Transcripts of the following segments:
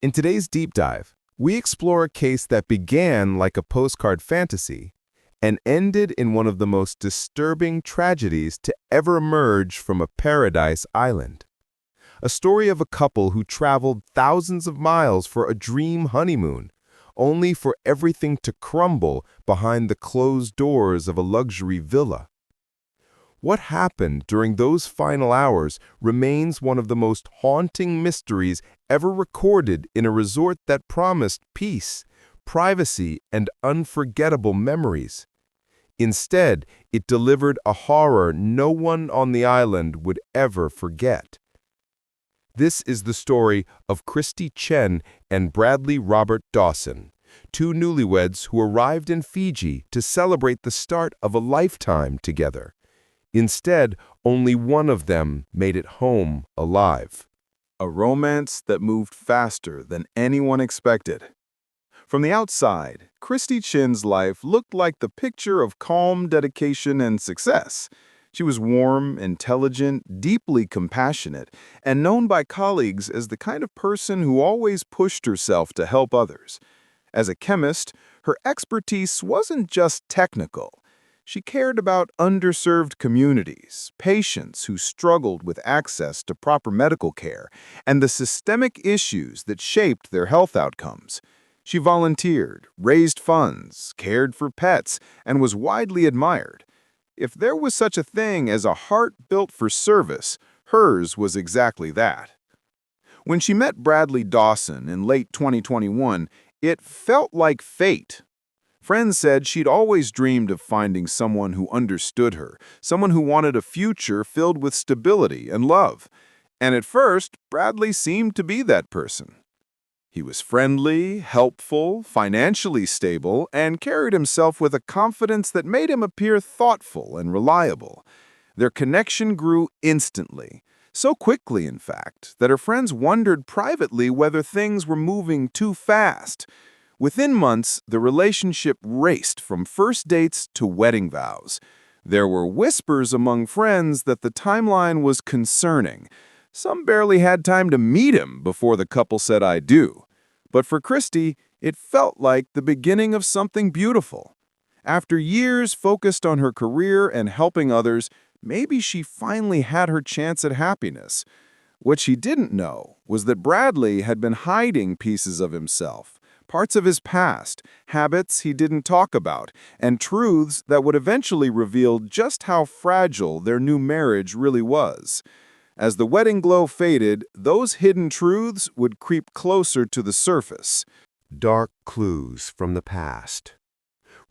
In today's deep dive, we explore a case that began like a postcard fantasy and ended in one of the most disturbing tragedies to ever emerge from a paradise island. A story of a couple who traveled thousands of miles for a dream honeymoon, only for everything to crumble behind the closed doors of a luxury villa. What happened during those final hours remains one of the most haunting mysteries ever recorded in a resort that promised peace, privacy, and unforgettable memories. Instead, it delivered a horror no one on the island would ever forget. This is the story of Christy Chen and Bradley Robert Dawson, two newlyweds who arrived in Fiji to celebrate the start of a lifetime together. Instead, only one of them made it home alive. A romance that moved faster than anyone expected. From the outside, Christy Chen's life looked like the picture of calm dedication and success. She was warm, intelligent, deeply compassionate, and known by colleagues as the kind of person who always pushed herself to help others. As a chemist, her expertise wasn't just technical. She cared about underserved communities, patients who struggled with access to proper medical care, and the systemic issues that shaped their health outcomes. She volunteered, raised funds, cared for pets, and was widely admired. If there was such a thing as a heart built for service, hers was exactly that. When she met Bradley Dawson in late 2021, it felt like fate. Friends said she'd always dreamed of finding someone who understood her, someone who wanted a future filled with stability and love. And at first, Bradley seemed to be that person. He was friendly, helpful, financially stable, and carried himself with a confidence that made him appear thoughtful and reliable. Their connection grew instantly, so quickly, in fact, that her friends wondered privately whether things were moving too fast. Within months, the relationship raced from first dates to wedding vows. There were whispers among friends that the timeline was concerning. Some barely had time to meet him before the couple said "I do." But for Christy, it felt like the beginning of something beautiful. After years focused on her career and helping others, maybe she finally had her chance at happiness. What she didn't know was that Bradley had been hiding pieces of himself, parts of his past, habits he didn't talk about, and truths that would eventually reveal just how fragile their new marriage really was. As the wedding glow faded, those hidden truths would creep closer to the surface. Dark clues from the past.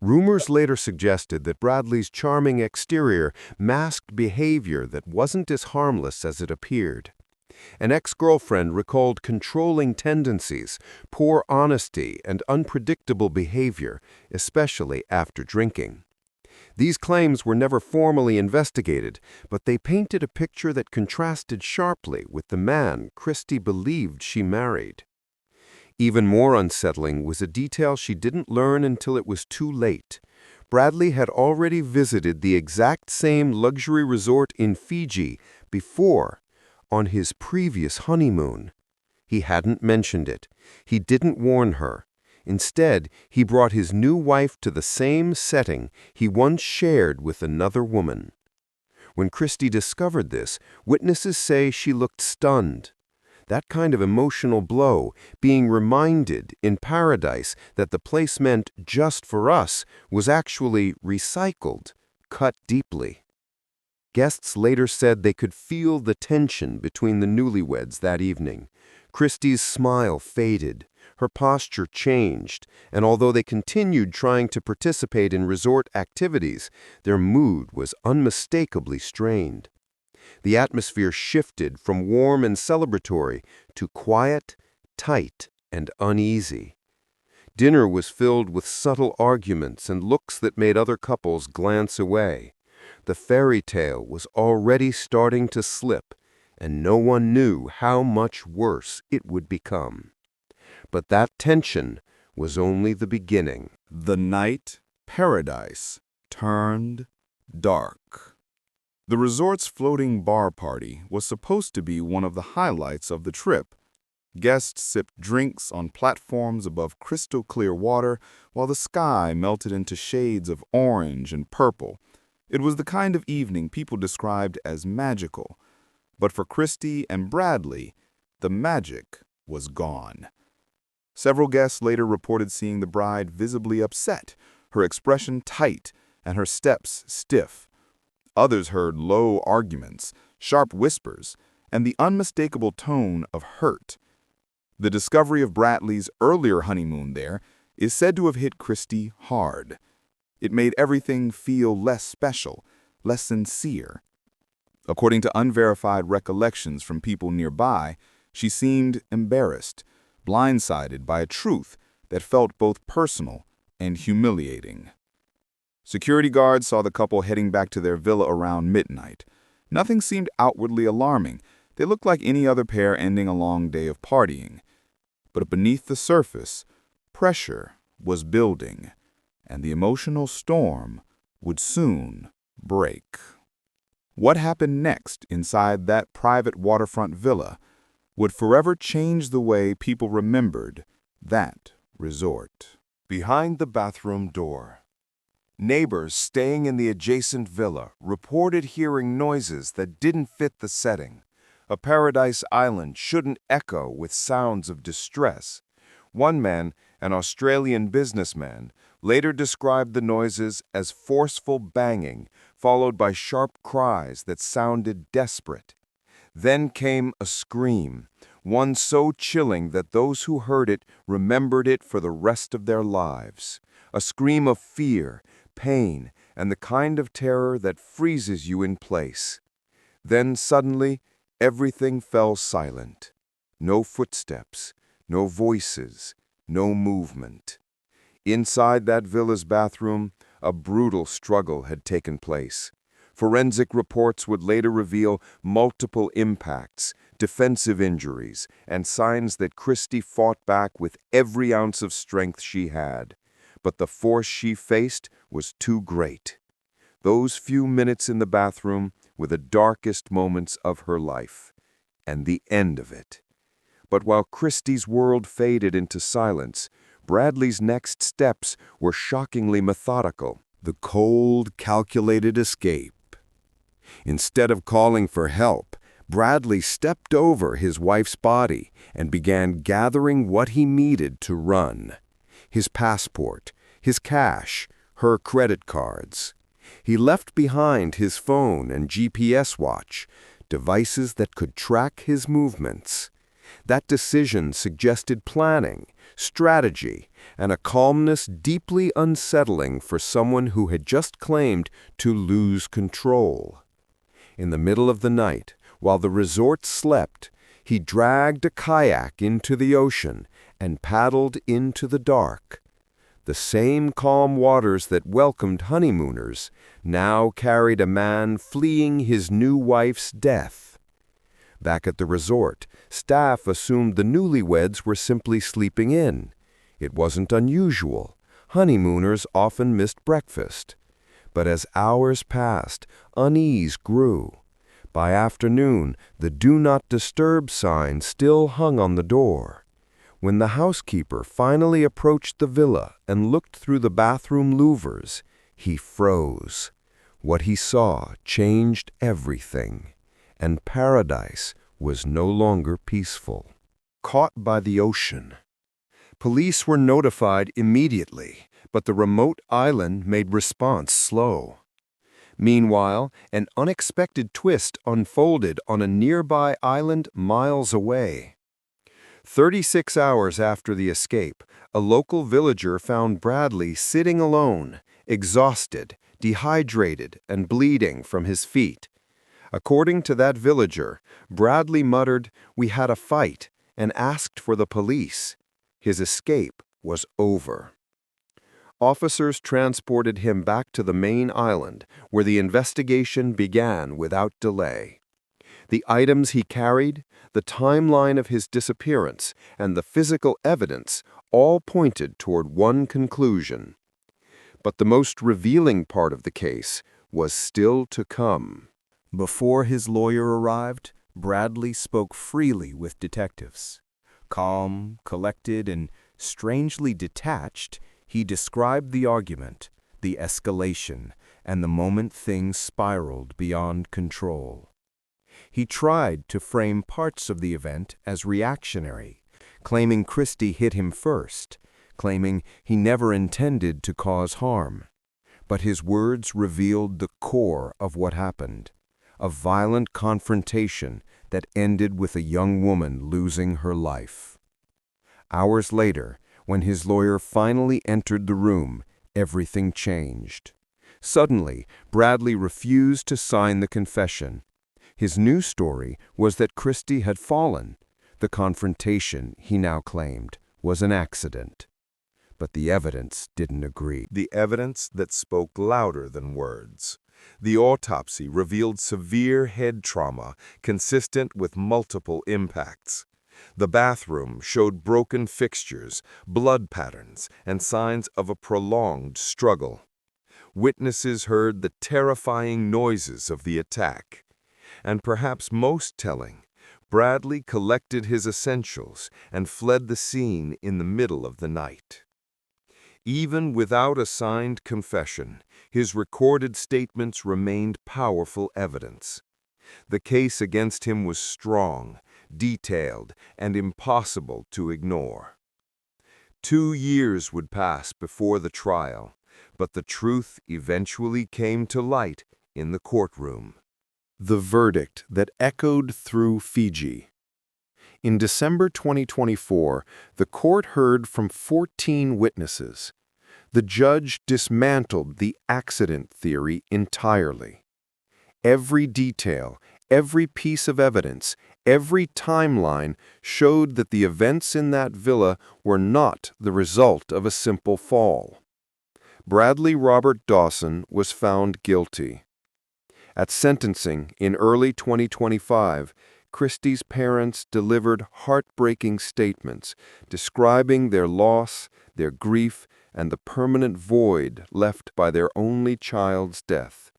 Rumors later suggested that Bradley's charming exterior masked behavior that wasn't as harmless as it appeared. An ex-girlfriend recalled controlling tendencies, poor honesty, and unpredictable behavior, especially after drinking. These claims were never formally investigated, but they painted a picture that contrasted sharply with the man Christy believed she married. Even more unsettling was a detail she didn't learn until it was too late. Bradley had already visited the exact same luxury resort in Fiji before, on his previous honeymoon. He hadn't mentioned it. He didn't warn her. Instead, he brought his new wife to the same setting he once shared with another woman. When Christy discovered this, witnesses say she looked stunned. That kind of emotional blow, being reminded in paradise that the place meant just for us, was actually recycled, cut deeply. Guests later said they could feel the tension between the newlyweds that evening. Christy's smile faded, her posture changed, and although they continued trying to participate in resort activities, their mood was unmistakably strained. The atmosphere shifted from warm and celebratory to quiet, tight, and uneasy. Dinner was filled with subtle arguments and looks that made other couples glance away. The fairy tale was already starting to slip, and no one knew how much worse it would become. But that tension was only the beginning. The night paradise turned dark. The resort's floating bar party was supposed to be one of the highlights of the trip. Guests sipped drinks on platforms above crystal-clear water while the sky melted into shades of orange and purple. It was the kind of evening people described as magical. But for Christy and Bradley, the magic was gone. Several guests later reported seeing the bride visibly upset, her expression tight, and her steps stiff. Others heard low arguments, sharp whispers, and the unmistakable tone of hurt. The discovery of Bradley's earlier honeymoon there is said to have hit Christy hard. It made everything feel less special, less sincere. According to unverified recollections from people nearby, she seemed embarrassed, blindsided by a truth that felt both personal and humiliating. Security guards saw the couple heading back to their villa around midnight. Nothing seemed outwardly alarming. They looked like any other pair ending a long day of partying. But beneath the surface, pressure was building, and the emotional storm would soon break. What happened next inside that private waterfront villa would forever change the way people remembered that resort. Behind the bathroom door, neighbors staying in the adjacent villa reported hearing noises that didn't fit the setting. A paradise island shouldn't echo with sounds of distress. One man, an Australian businessman, later described the noises as forceful banging, followed by sharp cries that sounded desperate. Then came a scream, one so chilling that those who heard it remembered it for the rest of their lives. A scream of fear, pain, and the kind of terror that freezes you in place. Then suddenly, everything fell silent. No footsteps, no voices, no movement. Inside that villa's bathroom, a brutal struggle had taken place. Forensic reports would later reveal multiple impacts, defensive injuries, and signs that Christy fought back with every ounce of strength she had. But the force she faced was too great. Those few minutes in the bathroom were the darkest moments of her life, and the end of it. But while Christy's world faded into silence, Bradley's next steps were shockingly methodical. The cold, calculated escape. Instead of calling for help, Bradley stepped over his wife's body and began gathering what he needed to run. His passport, his cash, her credit cards. He left behind his phone and GPS watch, devices that could track his movements. That decision suggested planning, strategy, and a calmness deeply unsettling for someone who had just claimed to lose control. In the middle of the night, while the resort slept, he dragged a kayak into the ocean and paddled into the dark. The same calm waters that welcomed honeymooners now carried a man fleeing his new wife's death. Back at the resort, staff assumed the newlyweds were simply sleeping in. It wasn't unusual. Honeymooners often missed breakfast. But as hours passed, unease grew. By afternoon, the Do Not Disturb sign still hung on the door. When the housekeeper finally approached the villa and looked through the bathroom louvers, he froze. What he saw changed everything, and paradise was no longer peaceful. Caught by the ocean. Police were notified immediately, but the remote island made response slow. Meanwhile, an unexpected twist unfolded on a nearby island miles away. 36 hours after the escape, a local villager found Bradley sitting alone, exhausted, dehydrated, and bleeding from his feet. According to that villager, Bradley muttered, "We had a fight," and asked for the police. His escape was over. Officers transported him back to the main island, where the investigation began without delay. The items he carried, the timeline of his disappearance, and the physical evidence all pointed toward one conclusion. But the most revealing part of the case was still to come. Before his lawyer arrived, Bradley spoke freely with detectives. Calm, collected, and strangely detached, he described the argument, the escalation, and the moment things spiraled beyond control. He tried to frame parts of the event as reactionary, claiming Christy hit him first, claiming he never intended to cause harm. But his words revealed the core of what happened, a violent confrontation that ended with a young woman losing her life. Hours later, when his lawyer finally entered the room, everything changed. Suddenly, Bradley refused to sign the confession. His new story was that Christy had fallen. The confrontation, he now claimed, was an accident. But the evidence didn't agree. The evidence that spoke louder than words. The autopsy revealed severe head trauma consistent with multiple impacts. The bathroom showed broken fixtures, blood patterns, and signs of a prolonged struggle. Witnesses heard the terrifying noises of the attack. And perhaps most telling, Bradley collected his essentials and fled the scene in the middle of the night. Even without a signed confession, his recorded statements remained powerful evidence. The case against him was strong, detailed, and impossible to ignore. 2 years would pass before the trial, but the truth eventually came to light in the courtroom. The verdict that echoed through Fiji. In December 2024, the court heard from 14 witnesses. The judge dismantled the accident theory entirely. Every detail, every piece of evidence, every timeline showed that the events in that villa were not the result of a simple fall. Bradley Robert Dawson was found guilty. At sentencing in early 2025, Christy's parents delivered heartbreaking statements describing their loss, their grief, and the permanent void left by their only child's death.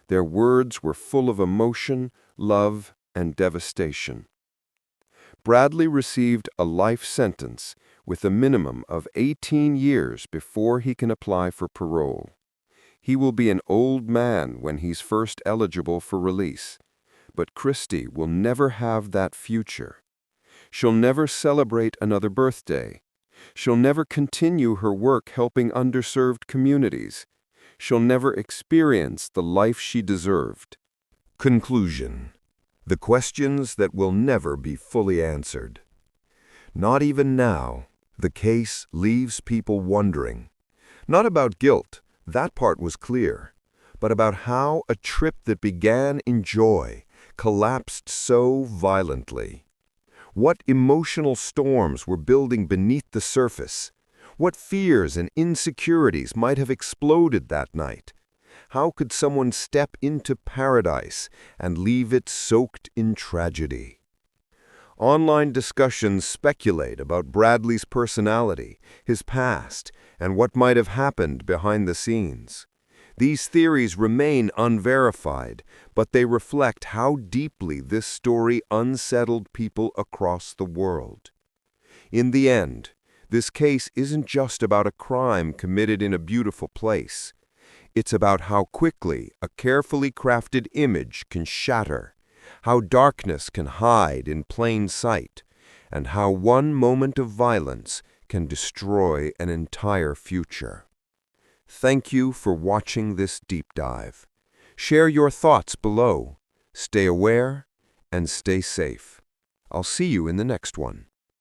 Their words were full of emotion, love, and devastation. Bradley received a life sentence with a minimum of 18 years before he can apply for parole. He will be an old man when he's first eligible for release, but Christy will never have that future. She'll never celebrate another birthday. She'll never continue her work helping underserved communities. She'll never experience the life she deserved. Conclusion. The questions that will never be fully answered. Not even now, the case leaves people wondering. Not about guilt, that part was clear, but about how a trip that began in joy collapsed so violently. What emotional storms were building beneath the surface? What fears and insecurities might have exploded that night? How could someone step into paradise and leave it soaked in tragedy? Online discussions speculate about Bradley's personality, his past, and what might have happened behind the scenes. These theories remain unverified, but they reflect how deeply this story unsettled people across the world. In the end, this case isn't just about a crime committed in a beautiful place. It's about how quickly a carefully crafted image can shatter, how darkness can hide in plain sight, and how one moment of violence can destroy an entire future. Thank you for watching this deep dive. Share your thoughts below. Stay aware and stay safe. I'll see you in the next one.